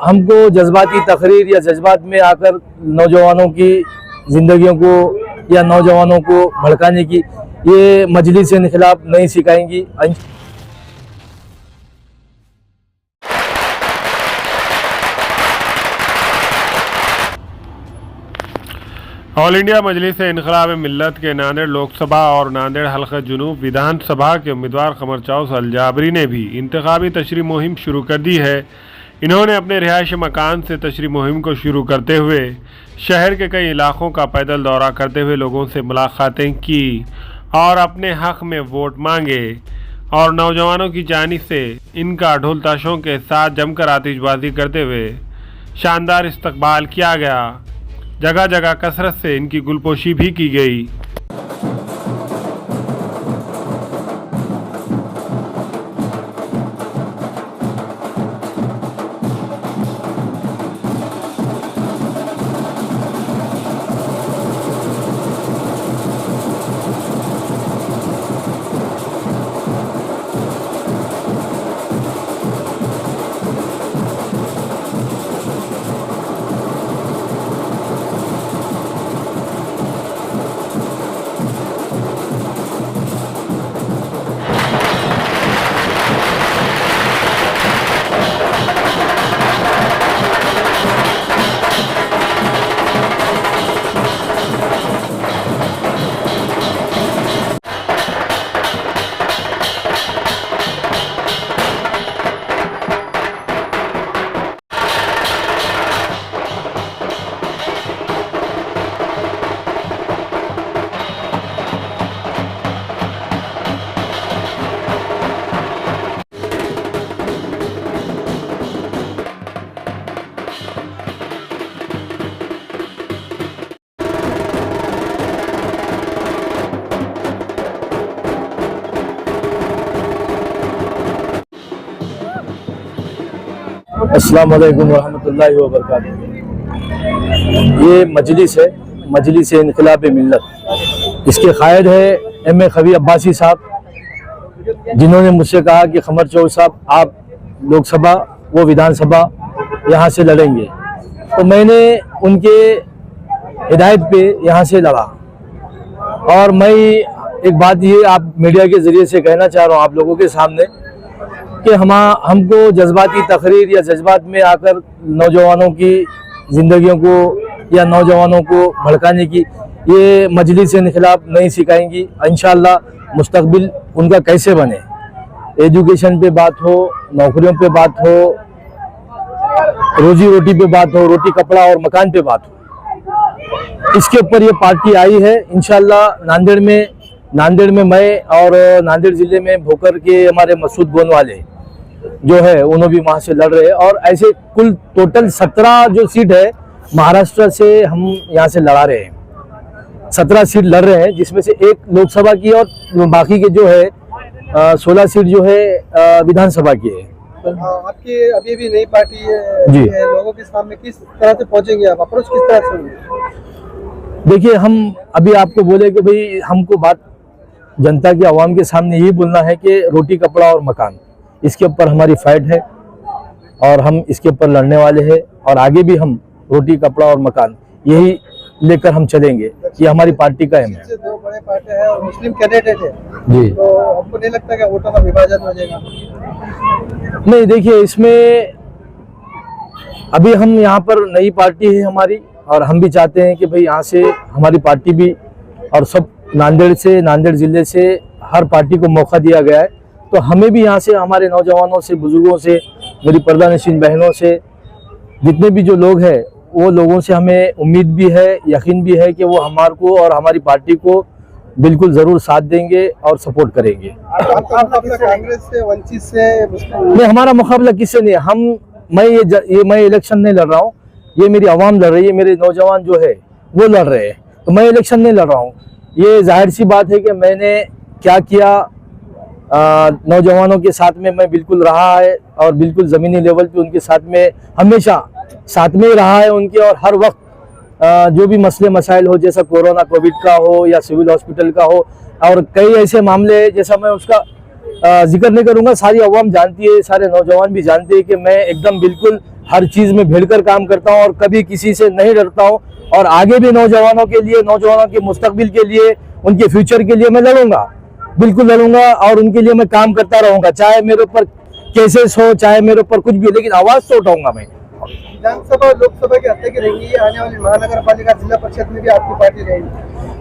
हमको जज्बाती तकरीर या जज्बात में आकर नौजवानों की ज़िंदगियों को या नौजवानों को भड़काने की ये मजलिस इनक़िलाब नहीं सिखाएंगी। ऑल इंडिया मजलिस इनक़िलाब मिल्लत के नांदेड़ लोकसभा और नांदेड़ हल्का जुनूब विधानसभा के उम्मीदवार कमर चौस अलजाबरी ने भी इंतखाबी तशरीह मुहिम शुरू कर दी है। इन्होंने अपने रिहायशी मकान से तशरीह मुहिम को शुरू करते हुए शहर के कई इलाकों का पैदल दौरा करते हुए लोगों से मुलाकातें की और अपने हक़ में वोट मांगे और नौजवानों की जानिब से इनका ढोल ताशों के साथ जमकर आतिशबाजी करते हुए शानदार इस्तकबाल किया गया। जगह जगह कसरत से इनकी गुलपोशी भी की गई। अस्सलाम वालेकुम रहमतुल्लाहि व बरकातहू। ये मजलिस है, मजलिस इनक़िलाब मिल्लत। इसके कायद है एम ए खवी अब्बासी साहब, जिन्होंने मुझसे कहा कि कमर चौस साहब आप लोकसभा वो विधानसभा यहाँ से लड़ेंगे, तो मैंने उनके हिदायत पे यहाँ से लड़ा। और मैं एक बात ये आप मीडिया के ज़रिए से कहना चाह रहा हूँ आप लोगों के सामने कि हमको जज्बाती तकरीर या जज्बात में आकर नौजवानों की ज़िंदगियों को या नौजवानों को भड़काने की ये मजलिस इनक़िलाब नहीं सिखाएंगी। इंशाअल्लाह मुस्तक़बिल उनका कैसे बने, एजुकेशन पे बात हो, नौकरियों पे बात हो, रोजी रोटी पे बात हो, रोटी कपड़ा और मकान पे बात हो, इसके ऊपर ये पार्टी आई है। इंशाअल्लाह नांदेड़ में मैं और नांदेड़ ज़िले में भोकर के हमारे मसूद गोनवाले जो है उन्होंने भी वहाँ से लड़ रहे हैं। और ऐसे कुल टोटल 17 जो सीट है महाराष्ट्र से हम यहाँ से लड़ा रहे हैं। 17 सीट लड़ रहे हैं, जिसमें से एक लोकसभा की और बाकी के जो है 16 सीट जो है विधानसभा की है। आपकी अभी भी नई पार्टी जी है, लोगों के सामने किस तरह से पहुँचेंगे आप, अप्रोच किस तरह से होंगे? देखिए, हम अभी आपको बोले कि भाई हमको बात जनता की आवाम के सामने यही बोलना है कि रोटी कपड़ा और मकान, इसके ऊपर हमारी फाइट है और हम इसके ऊपर लड़ने वाले हैं। और आगे भी हम रोटी कपड़ा और मकान यही लेकर हम चलेंगे, ये हमारी पार्टी का एम है। दो बड़े पार्टी है और मुस्लिम कैंडिडेट है जी, तो आपको नहीं लगता कि वोटों का विभाजन हो जाएगा? नहीं, देखिए इसमें अभी हम यहाँ पर नई पार्टी है हमारी, और हम भी चाहते हैं कि भाई यहाँ से हमारी पार्टी भी और सब नांदेड़ ज़िले से हर पार्टी को मौका दिया गया है, तो हमें भी यहाँ से हमारे नौजवानों से, बुजुर्गों से, मेरी पर्दानशीन बहनों से, जितने भी जो लोग हैं वो लोगों से हमें उम्मीद भी है, यकीन भी है कि वो हमारे को और हमारी पार्टी को बिल्कुल ज़रूर साथ देंगे और सपोर्ट करेंगे। कांग्रेस से, वंचित से, नहीं, हमारा मुकाबला किससे नहीं है। मैं इलेक्शन नहीं लड़ रहा हूँ, ये मेरी आवाम लड़ रही है, मेरे नौजवान जो है वो लड़ रहे हैं, तो मैं इलेक्शन नहीं लड़ रहा हूँ। ये जाहिर सी बात है कि मैंने क्या किया नौजवानों के साथ में मैं बिल्कुल रहा है और बिल्कुल ज़मीनी लेवल पे उनके साथ में हमेशा साथ में ही रहा है उनके। और हर वक्त जो भी मसले मसाइल हो, जैसा कोरोना कोविड का हो या सिविल हॉस्पिटल का हो, और कई ऐसे मामले जैसा मैं उसका जिक्र नहीं करूँगा, सारी अवाम जानती है, सारे नौजवान भी जानते हैं कि मैं एकदम बिल्कुल हर चीज में भिड़कर काम करता हूँ और कभी किसी से नहीं डरता हूँ। और आगे भी नौजवानों के लिए, नौजवानों के मुस्तकबिल के लिए, उनके फ्यूचर के लिए मैं लड़ूंगा, बिल्कुल लड़ूंगा और उनके लिए मैं काम करता रहूंगा, चाहे मेरे ऊपर केसेस हो, चाहे मेरे ऊपर कुछ भी हो, लेकिन आवाज तो उठाऊंगा मैं। विधानसभा और लोकसभा की हत्या की रहेंगी, आने वाली महानगर पालिका जिला परिषद में भी आपकी पार्टी रहेगी?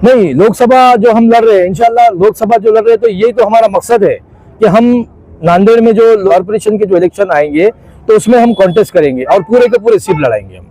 नहीं, लोकसभा जो हम लड़ रहे हैं, इंशाल्लाह लोकसभा जो लड़ रहे हैं, तो यही तो हमारा मकसद है कि हम नांदेड़ में जो कॉर्पोरेशन के जो इलेक्शन आएंगे तो उसमें हम कॉन्टेस्ट करेंगे और पूरे के पूरे सीट लड़ाएंगे हम।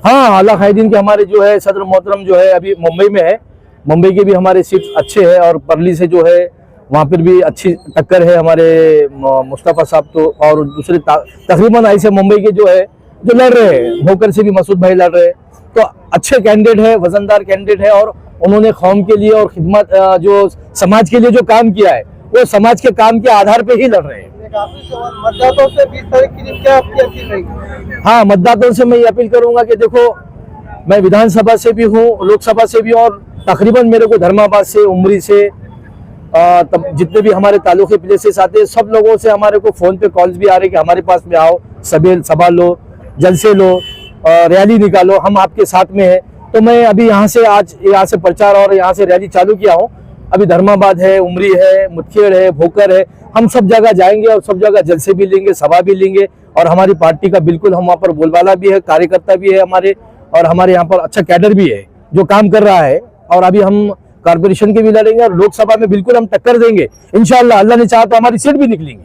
हाँ, आला खैदीन के हमारे जो है सदर मोहतरम जो है अभी मुंबई में है, मुंबई के भी हमारे सीट अच्छे हैं और परली से जो है वहाँ पर भी अच्छी टक्कर है हमारे मुस्तफ़ा साहब तो, और दूसरे तकरीबन ऐसे मुंबई के जो है जो लड़ रहे हैं, भोकर से भी मसूद भाई लड़ रहे हैं, तो अच्छे कैंडिडेट है, वजनदार कैंडिडेट है और उन्होंने कौम के लिए और खिदमत जो समाज के लिए जो काम किया है वो समाज के काम के आधार पे ही लड़ रहे हैं। मतदाताओं से 20 तारीख के दिन क्या आपकी अपील रहेगी? हाँ, मतदाताओं से मैं ये अपील करूंगा कि देखो, मैं विधानसभा से भी हूँ, लोकसभा से भी, और तकरीबन मेरे को धर्माबाद से, उमरी से, तब जितने भी हमारे तालुके प्लेसेस आते हैं, सब लोगों से हमारे को फोन पे कॉल्स भी आ रहे कि हमारे पास में आओ, सभा लो, जलसे लो, रैली निकालो, हम आपके साथ में हैं। तो मैं अभी यहाँ से प्रचार और यहाँ से रैली चालू किया हूँ। अभी धर्माबाद है, उमरी है, मुदखेड़ है, भोकर है, हम सब जगह जाएंगे और सब जगह जलसे भी लेंगे, सभा भी लेंगे और हमारी पार्टी का बिल्कुल हम वहाँ पर बोलबाला भी है, कार्यकर्ता भी है हमारे, और हमारे यहाँ पर अच्छा कैडर भी है जो काम कर रहा है। और अभी हम कॉर्पोरेशन के भी लड़ेंगे और लोकसभा में बिल्कुल हम टक्कर देंगे इंशाल्लाह। अल्लाह ने चाहा तो हमारी सीट भी निकलेंगी।